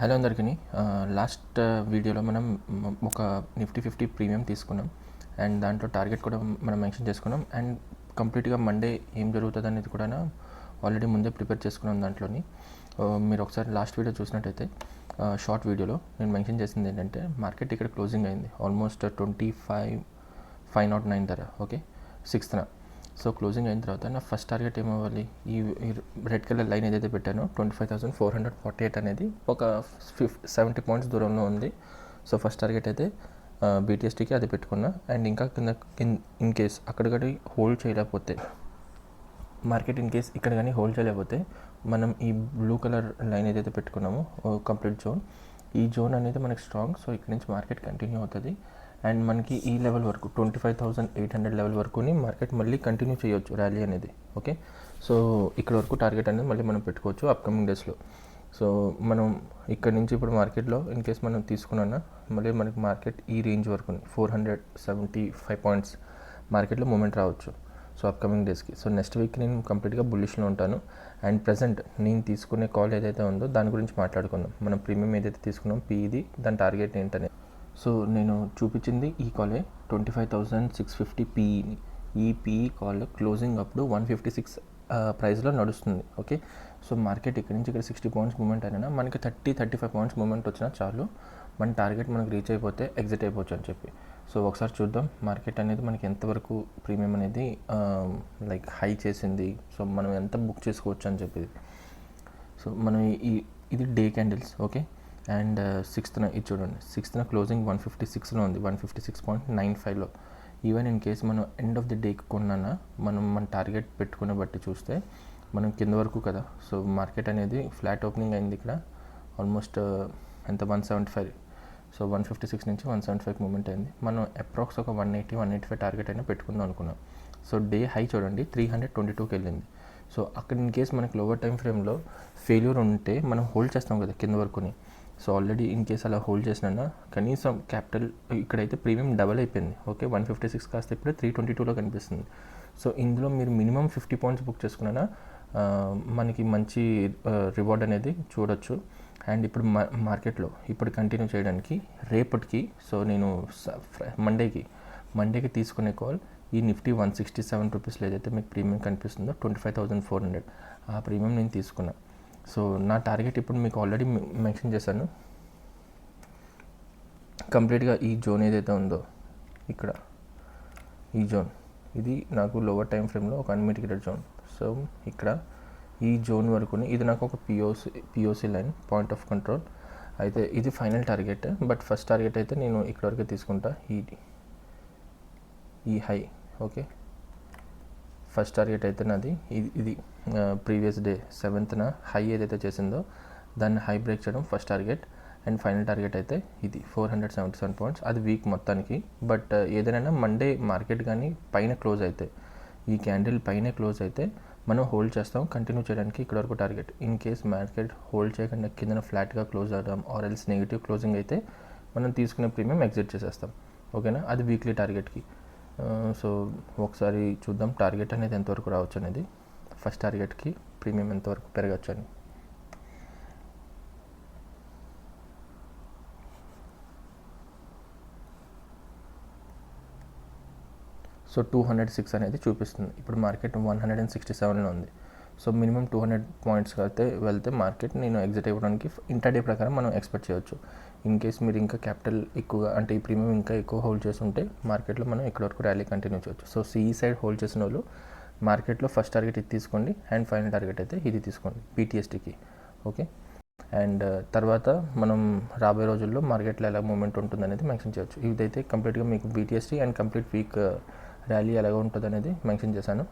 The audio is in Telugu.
హలో అందరికీ. లాస్ట్ వీడియోలో మనం ఒక నిఫ్టీ 50 ప్రీమియం తీసుకున్నాం అండ్ దాంట్లో టార్గెట్ కూడా మనం మెన్షన్ చేసుకున్నాం అండ్ కంప్లీట్గా మండే ఏం జరుగుతుంది అనేది కూడా ఆల్రెడీ ముందే ప్రిపేర్ చేసుకున్నాం దాంట్లోని. మీరు ఒకసారి లాస్ట్ వీడియో చూసినట్టయితే షార్ట్ వీడియోలో నేను మెన్షన్ చేసింది ఏంటంటే మార్కెట్ ఇక్కడ క్లోజింగ్ అయింది ఆల్మోస్ట్ 25,509 ధర. Okay, 6th. సో క్లోజింగ్ అయిన తర్వాత నా ఫస్ట్ టార్గెట్ ఏమవ్వాలి, ఈ రెడ్ కలర్ లైన్ ఏదైతే పెట్టానో 25,448 అనేది ఒక 70 పాయింట్స్ దూరంలో ఉంది. సో ఫస్ట్ టార్గెట్ అయితే బీటీఎస్టీకి అది పెట్టుకున్నా అండ్ ఇంకా కింద ఇన్ కేస్ అక్కడ కానీ హోల్డ్ చేయలేకపోతే మార్కెట్ ఇన్ కేస్ ఇక్కడ కానీ హోల్డ్ చేయలేకపోతే మనం ఈ బ్లూ కలర్ లైన్ ఏదైతే పెట్టుకున్నామో కంప్లీట్ జోన్, ఈ జోన్ అనేది మనకి స్ట్రాంగ్. సో ఇక్కడ నుంచి మార్కెట్ కంటిన్యూ అవుతుంది అండ్ మనకి ఈ లెవెల్ వరకు 25,800 లెవెల్ వరకుని మార్కెట్ మళ్ళీ కంటిన్యూ చేయొచ్చు ర్యాలీ అనేది. ఓకే, సో ఇక్కడ వరకు టార్గెట్ అనేది మళ్ళీ మనం పెట్టుకోవచ్చు అప్కమింగ్ డేస్లో. సో మనం ఇక్కడ నుంచి ఇప్పుడు మార్కెట్లో ఇన్ కేస్ మనం తీసుకున్నా మళ్ళీ మనకి మార్కెట్ ఈ రేంజ్ వరకు 475 పాయింట్స్ మార్కెట్లో మూమెంట్ రావచ్చు. సో అప్కమింగ్ డేస్కి. సో నెక్స్ట్ వీక్ నేను కంప్లీట్గా బుల్లిష్లో ఉంటాను అండ్ ప్రజెంట్ నేను తీసుకునే కాల్ ఏదైతే ఉందో దాని గురించి మాట్లాడుకుందాం. మనం ప్రీమియం ఏదైతే తీసుకున్నాం పీఈది, దాని టార్గెట్ ఏంటనే. సో నేను చూపించింది ఈ కాలే 25,650 పీఈని. ఈ పీఈ కాల్ క్లోజింగ్ అప్పుడు 156 ప్రైస్లో నడుస్తుంది. ఓకే, సో మార్కెట్ ఇక్కడ నుంచి ఇక్కడ 60 పాయింట్స్ మూమెంట్ అయినా మనకి 30-35 పాయింట్స్ మూమెంట్ వచ్చినా చాలు, మన టార్గెట్ మనకు రీచ్ అయిపోతే ఎగ్జిట్ అయిపోవచ్చు అని చెప్పి. సో ఒకసారి చూద్దాం మార్కెట్ అనేది మనకి ఎంతవరకు ప్రీమియం అనేది లైక్ హై చేసింది, సో మనం ఎంత బుక్ చేసుకోవచ్చు అని చెప్పి. సో మనం ఇది day candles. Okay, and 6th ఇది చూడండి, 6th క్లోజింగ్ 156లో ఉంది, 156.95లో. ఈవెన్ ఇన్ కేస్ మనం ఎండ్ ఆఫ్ ది డేకి కొన్నా మన టార్గెట్ పెట్టుకునే బట్టి చూస్తే మనం కింద వరకు కదా. సో మార్కెట్ అనేది ఫ్లాట్ ఓపెనింగ్ అయింది ఇక్కడ ఆల్మోస్ట్ ఎంత 175. సో 156 నుంచి 175 మూమెంట్ అయింది. మనం అప్రాక్స్ ఒక 180-185 టార్గెట్ అయినా పెట్టుకుందాం అనుకున్నాం. సో డే హై చూడండి 322కి వెళ్ళింది. సో అక్కడ ఇన్ కేస్ మనకి లోవర్ టైం ఫ్రేమ్లో ఫెయిల్యూర్ ఉంటే మనం హోల్డ్ చేస్తాం కదా కింద వరకుని. సో ఆల్రెడీ ఇన్ కేస్ అలా హోల్డ్ చేసినా కనీసం క్యాపిటల్ ఇక్కడైతే ప్రీమియం డబల్ అయిపోయింది. ఓకే, 156 కాస్త ఇప్పుడు 322లో కనిపిస్తుంది. సో ఇందులో మీరు మినిమం 50 పాయింట్స్ బుక్ చేసుకున్నా మనకి మంచి రివార్డ్ అనేది చూడొచ్చు. అండ్ ఇప్పుడు మార్కెట్లో ఇప్పుడు కంటిన్యూ చేయడానికి రేపటికి, సో నేను మండేకి తీసుకునే కాల్ ఈ నిఫ్టీ 167 రూపీస్లో ఏదైతే మీకు ప్రీమియం కనిపిస్తుందో 25,400 ఆ ప్రీమియం నేను తీసుకున్నా. సో నా టార్గెట్ ఇప్పుడు మీకు ఆల్రెడీ మెన్షన్ చేశాను. కంప్లీట్గా ఈ జోన్ ఏదైతే ఉందో ఇక్కడ ఈ జోన్, ఇది నాకు లోవర్ టైం ఫ్రేమ్లో ఒక అన్మిటిగేటెడ్ జోన్. సో ఇక్కడ ఈ జోన్ వరకుని ఇది నాకు ఒక POC line, point of control. అయితే ఇది final target, but first target అయితే నేను ఇక్కడ వరకు తీసుకుంటా ఈ హై. ఓకే, ఫస్ట్ టార్గెట్ అయితే నాది ఇది ప్రీవియస్ డే 7th హై ఏదైతే చేసిందో దాన్ని హై బ్రేక్ చేయడం first target. And final target అయితే ఇది 477 పాయింట్స్, అది వీక్ మొత్తానికి. బట్ ఏదైనా మండే మార్కెట్ కానీ పైన క్లోజ్ అయితే, ఈ క్యాండిల్ పైన క్లోజ్ అయితే మనం హోల్డ్ చేస్తాం కంటిన్యూ చేయడానికి ఇక్కడ వరకు target. In case market hold చేయకుండా కింద ఫ్లాట్గా క్లోజ్ అవడం ఆర్ ఎల్స్ నెగిటివ్ క్లోజింగ్ అయితే మనం తీసుకునే ప్రీమియం ఎగ్జిట్ చేసేస్తాం. ఓకేనా, అది వీక్లీ టార్గెట్కి. సో ఒకసారి చూద్దాం టార్గెట్ అనేది ఎంతవరకు రావచ్చు అనేది, ఫస్ట్ టార్గెట్కి ప్రీమియం ఎంతవరకు పెరగచ్చు అని. సో 206 అనేది చూపిస్తుంది. ఇప్పుడు మార్కెట్ 167లో ఉంది. సో మినిమం 200 పాయింట్స్ అయితే వెళ్తే మార్కెట్ నేను ఎగ్జిట్ అవ్వడానికి ఇంటర్డే ప్రకారం మనం ఎక్స్పెక్ట్ చేయొచ్చు. ఇన్ కేస్ మీరు ఇంకా క్యాపిటల్ ఎక్కువగా అంటే ఈ ప్రీమియం ఇంకా ఎక్కువ హోల్డ్ చేసి ఉంటే మార్కెట్లో మనం ఇక్కడ వరకు ర్యాలీ కంటిన్యూ చేయొచ్చు. సో సిఈ సైడ్ హోల్డ్ చేసిన వాళ్ళు మార్కెట్లో ఫస్ట్ టార్గెట్ ఇది తీసుకోండి అండ్ ఫైనల్ టార్గెట్ అయితే ఇది తీసుకోండి బీటీఎస్టీకి. ఓకే, అండ్ తర్వాత మనం రాబోయే రోజుల్లో మార్కెట్లో ఎలా మూమెంట్ ఉంటుంది అనేది మెన్షన్ చేయొచ్చు. ఇదైతే కంప్లీట్గా మీకు బీటీఎస్టీ అండ్ కంప్లీట్ వీక్ ర్యాలీ ఎలాగ ఉంటుంది అనేది మెన్షన్ చేశాను.